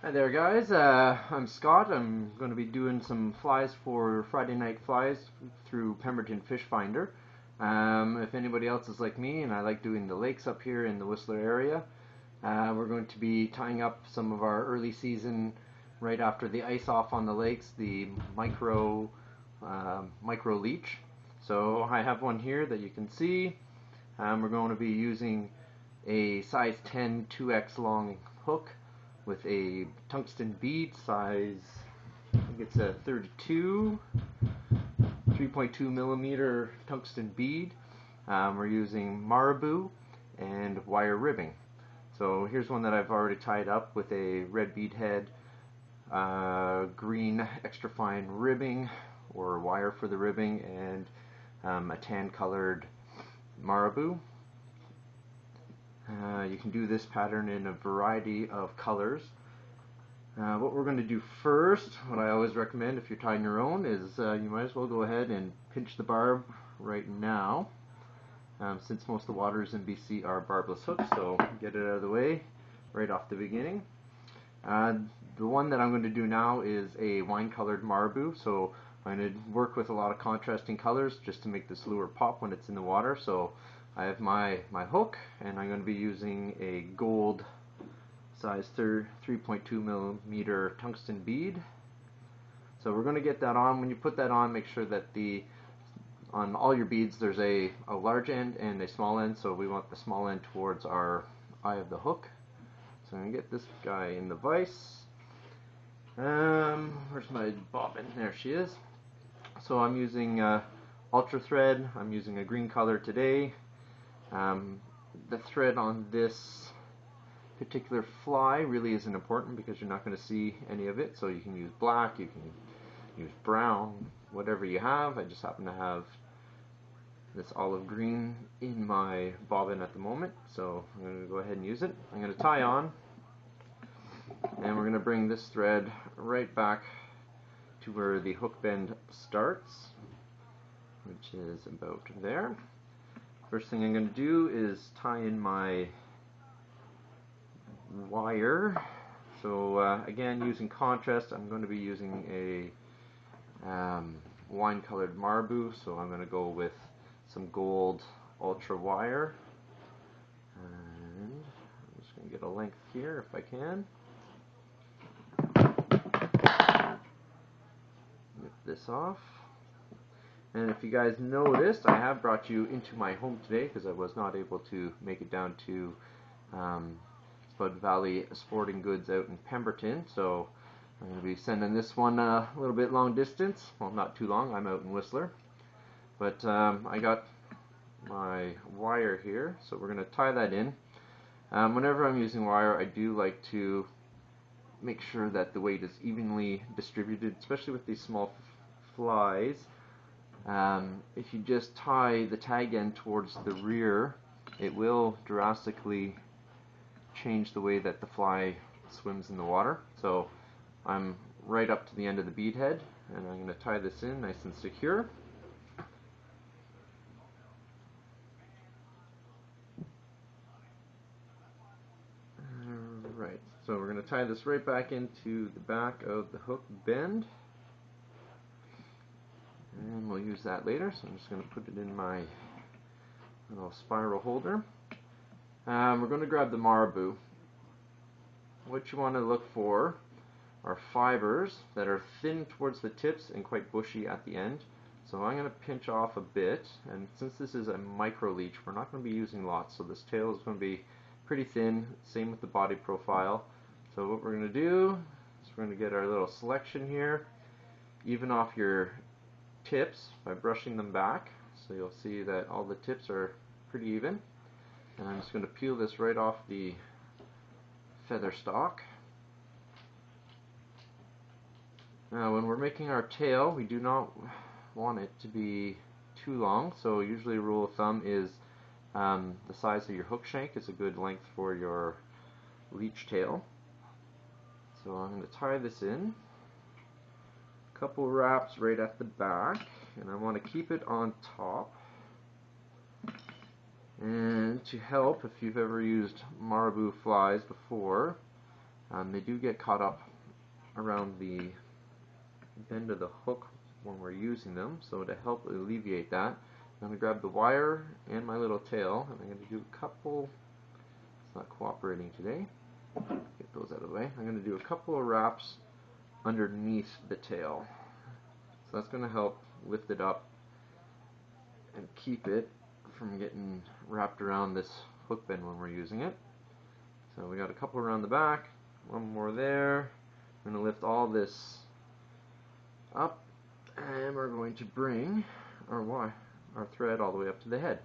Hi there guys, I'm Scott. I'm going to be doing some flies for Friday Night Flies through Pemberton Fish Finder. If anybody else is like me and I like doing the lakes up here in the Whistler area, we're going to be tying up some of our early season right after the ice off on the lakes, the micro leech. So I have one here that you can see. We're going to be using a size 10 2x long hook with a tungsten bead size, I think it's a 32, 3.2 millimeter tungsten bead. We're using Marabou and wire ribbing. So here's one that I've already tied up with a red bead head, green extra fine ribbing or wire for the ribbing, and a tan colored Marabou. You can do this pattern in a variety of colors. What we're going to do first, what I always recommend if you're tying your own, is you might as well go ahead and pinch the barb right now. Since most of the waters in BC are barbless hooks, so get it out of the way right off the beginning. The one that I'm going to do now is a wine colored Marabou, so I'm going to work with a lot of contrasting colors just to make this lure pop when it's in the water. So I have my hook, and I'm going to be using a gold size 3.2 millimeter tungsten bead. So we're going to get that on. When you put that on, make sure that on all your beads there's a large end and a small end, so we want the small end towards our eye of the hook. So I'm going to get this guy in the vise. Where's my bobbin? There she is. So I'm using ultra thread. I'm using a green color today. The thread on this particular fly really isn't important because you're not going to see any of it, so you can use black, you can use brown, whatever you have. I just happen to have this olive green in my bobbin at the moment, so I'm going to go ahead and use it. I'm going to tie on, and we're going to bring this thread right back to where the hook bend starts, which is about there. First thing I'm going to do is tie in my wire. So again, using contrast, I'm going to be using a wine colored Marabou, so I'm going to go with some gold ultra wire, and I'm just going to get a length here if I can. Get this off. And if you guys noticed, I have brought you into my home today because I was not able to make it down to Spud Valley Sporting Goods out in Pemberton, so I'm going to be sending this one a little bit long distance. Well, not too long, I'm out in Whistler. But I got my wire here, so we're going to tie that in. Whenever I'm using wire, I do like to make sure that the weight is evenly distributed, especially with these small flies. If you just tie the tag end towards the rear, it will drastically change the way that the fly swims in the water. So I'm right up to the end of the bead head, and I'm going to tie this in nice and secure. Alright, so we're going to tie this right back into the back of the hook bend. And we'll use that later, so I'm just going to put it in my little spiral holder. We're going to grab the Marabou. What you want to look for are fibers that are thin towards the tips and quite bushy at the end. So I'm going to pinch off a bit, and since this is a micro leech, we're not going to be using lots, so this tail is going to be pretty thin, same with the body profile. So what we're going to do is we're going to get our little selection here, even off your tips by brushing them back, so you'll see that all the tips are pretty even. And I'm just going to peel this right off the feather stalk. Now when we're making our tail, we do not want it to be too long, so usually a rule of thumb is the size of your hook shank is a good length for your leech tail. So I'm going to tie this in. Couple wraps right at the back, and I want to keep it on top. And to help, if you've ever used Marabou flies before, They do get caught up around the bend of the hook when we're using them, so to help alleviate that, I'm going to grab the wire and my little tail, and I'm going to do a couple, it's not cooperating today, get those out of the way. I'm going to do a couple of wraps underneath the tail. So that's going to help lift it up and keep it from getting wrapped around this hook bend when we're using it. So we got a couple around the back, one more there. I'm going to lift all this up, and we're going to bring our thread all the way up to the head.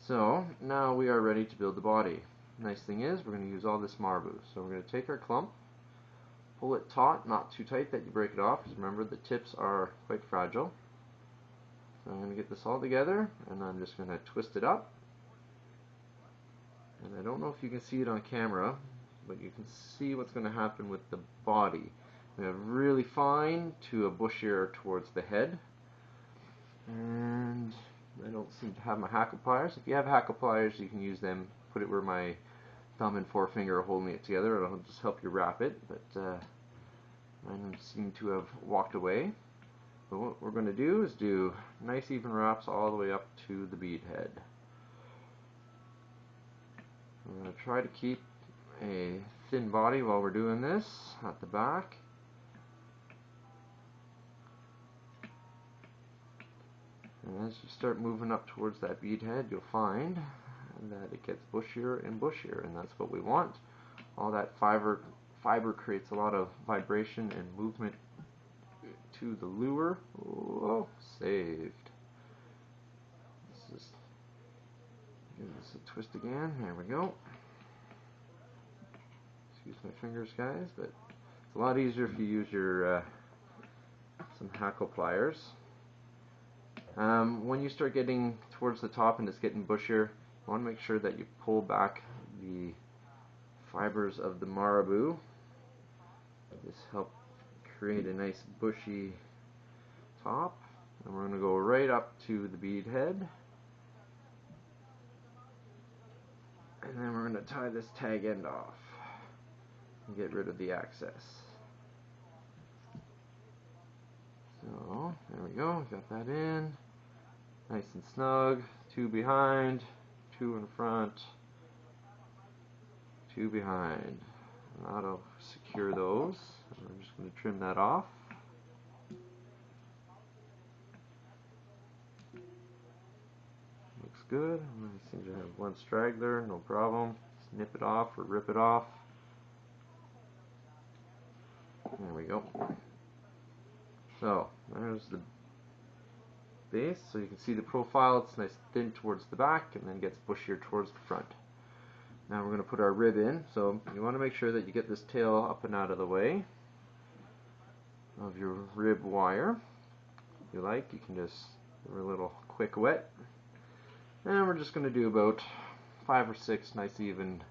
So now we are ready to build the body. Nice thing is we're going to use all this Marabou. So we're going to take our clump, pull it taut, not too tight that you break it off, because remember the tips are quite fragile. So I'm going to get this all together, and I'm just going to twist it up. And I don't know if you can see it on camera, but you can see what's going to happen with the body. We have really fine to a bushier towards the head, and I don't seem to have my hackle pliers. If you have hackle pliers, you can use them. Put it where my thumb and forefinger are holding it together. It'll just help you wrap it, but mine seem to have walked away. But what we're going to do is do nice even wraps all the way up to the bead head. I'm going to try to keep a thin body while we're doing this at the back. And as you start moving up towards that bead head, you'll find that it gets bushier and bushier, and that's what we want. All that fiber creates a lot of vibration and movement to the lure. Oh, saved. Let's just give this a twist again. There we go. Excuse my fingers, guys, but it's a lot easier if you use your some hackle pliers. When you start getting towards the top and it's getting bushier, you want to make sure that you pull back the fibers of the Marabou. This helps create a nice bushy top. And we're going to go right up to the bead head. And then we're going to tie this tag end off and get rid of the excess. So, there we go, got that in. Nice and snug. 2 behind, 2 in front, 2 behind. And that'll secure those. I'm just going to trim that off. Looks good. I seem to have one straggler, no problem. Snip it off or rip it off. There we go. So, there's the base, so you can see the profile. It's nice thin towards the back and then gets bushier towards the front. Now we're going to put our rib in, so you want to make sure that you get this tail up and out of the way of your rib wire. If you like, you can just give it a little quick wet. And we're just going to do about 5 or 6 nice even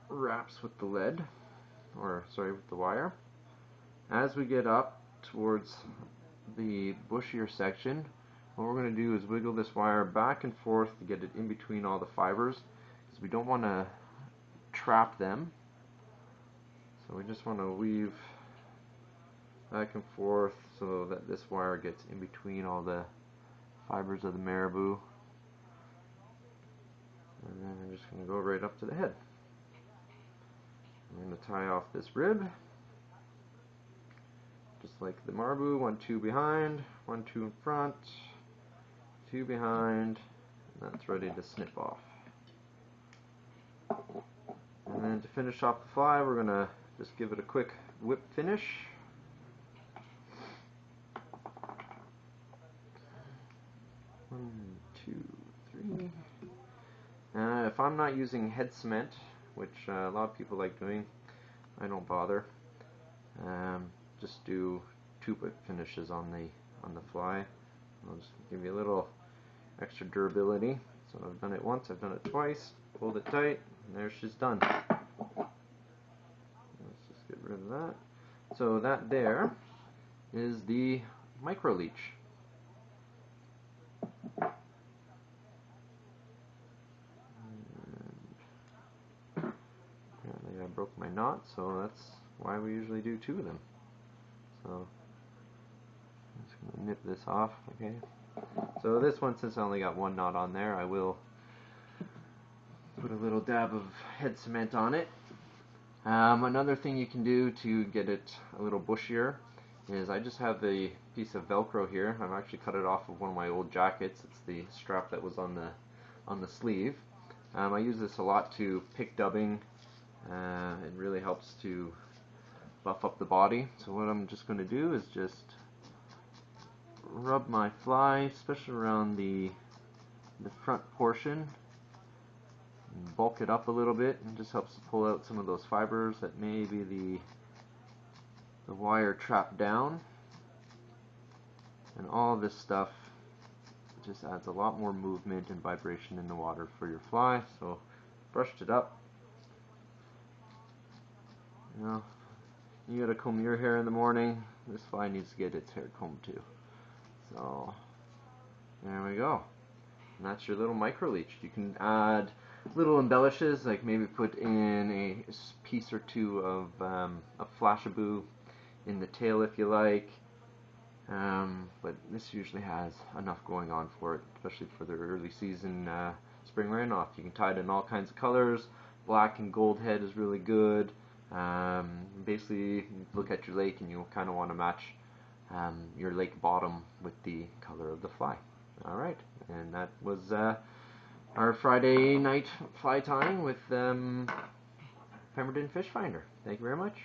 wraps with the lead, or sorry, with the wire. As we get up towards the bushier section, what we're going to do is wiggle this wire back and forth to get it in between all the fibers, because we don't want to trap them. So we just want to weave back and forth so that this wire gets in between all the fibers of the Marabou. And then I'm just going to go right up to the head. I'm going to tie off this rib. Just like the Marabou, 1, 2 behind, 1, 2 in front, 2 behind, and that's ready to snip off. And then to finish off the fly, we're going to just give it a quick whip finish. One, 2, 3. If I'm not using head cement, which a lot of people like doing, I don't bother. Just do 2 whip finishes on the fly. I'll just give you a little extra durability. So I've done it once, I've done it twice, hold it tight, and there she's done. Let's just get rid of that. So that there is the micro leech. broke my knot, so that's why we usually do 2 of them. So I'm just going to nip this off. Okay. So this one, since I only got 1 knot on there, I will put a little dab of head cement on it. Another thing you can do to get it a little bushier is I just have a piece of Velcro here. I've actually cut it off of one of my old jackets. It's the strap that was on the sleeve. I use this a lot to pick dubbing. It really helps to buff up the body. So what I'm just going to do is just rub my fly, especially around the front portion, and bulk it up a little bit, and just helps to pull out some of those fibers that may be the wire trapped down. And all of this stuff just adds a lot more movement and vibration in the water for your fly. So brushed it up. You know, you gotta comb your hair in the morning. This fly needs to get its hair combed too. So there we go. And that's your little micro leech. You can add little embellishes, like maybe put in a piece or 2 of a Flashabou in the tail if you like. But this usually has enough going on for it, especially for the early season spring runoff. You can tie it in all kinds of colors. Black and gold head is really good. Basically, look at your lake and you'll kind of want to match your lake bottom with the color of the fly. Alright, and that was our Friday night fly tying with Pemberton Fish Finder. Thank you very much.